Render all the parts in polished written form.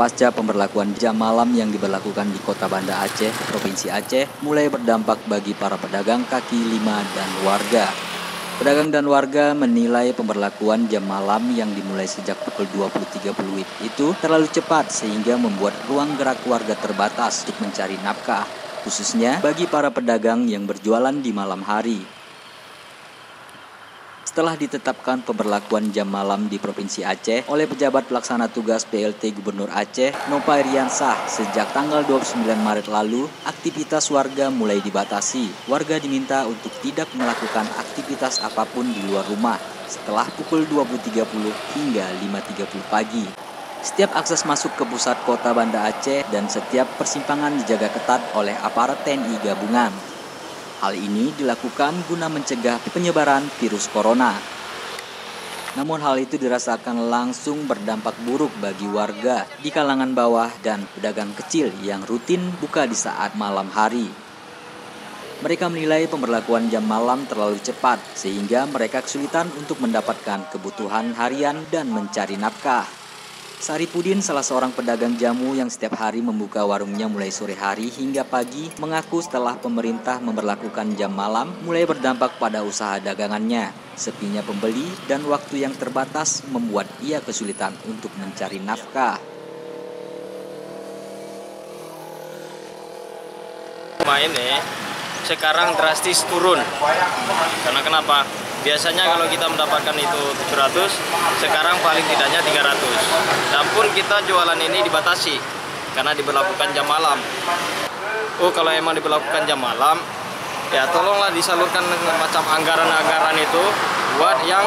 pasca pemberlakuan jam malam yang diberlakukan di Kota Banda Aceh, Provinsi Aceh, mulai berdampak bagi para pedagang kaki lima dan warga. Pedagang dan warga menilai pemberlakuan jam malam yang dimulai sejak pukul 20.30 itu terlalu cepat sehingga membuat ruang gerak warga terbatas untuk mencari nafkah, khususnya bagi para pedagang yang berjualan di malam hari. Setelah ditetapkan pemberlakuan jam malam di Provinsi Aceh oleh pejabat pelaksana tugas PLT Gubernur Aceh, Nova Iriansah, sejak tanggal 29 Maret lalu, aktivitas warga mulai dibatasi. Warga diminta untuk tidak melakukan aktivitas apapun di luar rumah setelah pukul 20.30 hingga 5.30 pagi. Setiap akses masuk ke pusat kota Banda Aceh dan setiap persimpangan dijaga ketat oleh aparat TNI gabungan. Hal ini dilakukan guna mencegah penyebaran virus corona. Namun hal itu dirasakan langsung berdampak buruk bagi warga di kalangan bawah dan pedagang kecil yang rutin buka di saat malam hari. Mereka menilai pemberlakuan jam malam terlalu cepat sehingga mereka kesulitan untuk mendapatkan kebutuhan harian dan mencari nafkah. Saripudin, salah seorang pedagang jamu yang setiap hari membuka warungnya mulai sore hari hingga pagi, mengaku setelah pemerintah memberlakukan jam malam mulai berdampak pada usaha dagangannya. Sepinya pembeli dan waktu yang terbatas membuat ia kesulitan untuk mencari nafkah. Ini sekarang drastis turun. Karena kenapa? Biasanya kalau kita mendapatkan itu 700, sekarang paling tidaknya 300. Dan pun kita jualan ini dibatasi karena diberlakukan jam malam. Kalau emang diberlakukan jam malam, ya tolonglah disalurkan macam anggaran-anggaran itu buat yang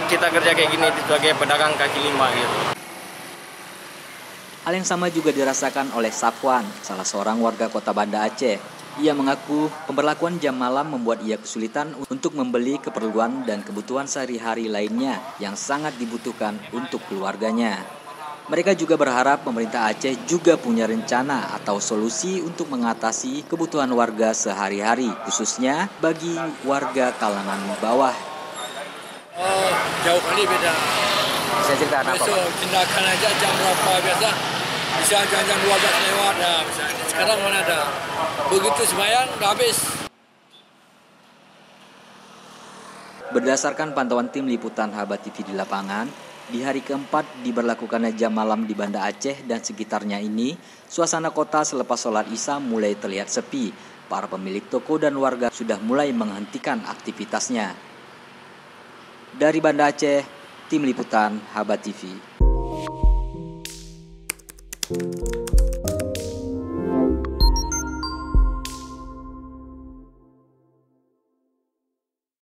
kita kerja kayak gini sebagai pedagang kaki lima gitu. Hal yang sama juga dirasakan oleh Safwan, salah seorang warga Kota Banda Aceh. Ia mengaku pemberlakuan jam malam membuat ia kesulitan untuk membeli keperluan dan kebutuhan sehari-hari lainnya yang sangat dibutuhkan untuk keluarganya. Mereka juga berharap pemerintah Aceh juga punya rencana atau solusi untuk mengatasi kebutuhan warga sehari-hari, khususnya bagi warga kalangan bawah. Jauh kali beda. Bisa ceritakan apa, Pak? Besok tindakan aja jam berapa biasa? Bisa jam 12 lewat dah misalnya. Sekarang mana ada? Begitu sembahyang udah habis. Berdasarkan pantauan tim liputan Haba TV di lapangan, di hari keempat diberlakukannya jam malam di Banda Aceh dan sekitarnya ini, suasana kota selepas sholat Isya mulai terlihat sepi. Para pemilik toko dan warga sudah mulai menghentikan aktivitasnya. Dari Banda Aceh, tim liputan Haba TV.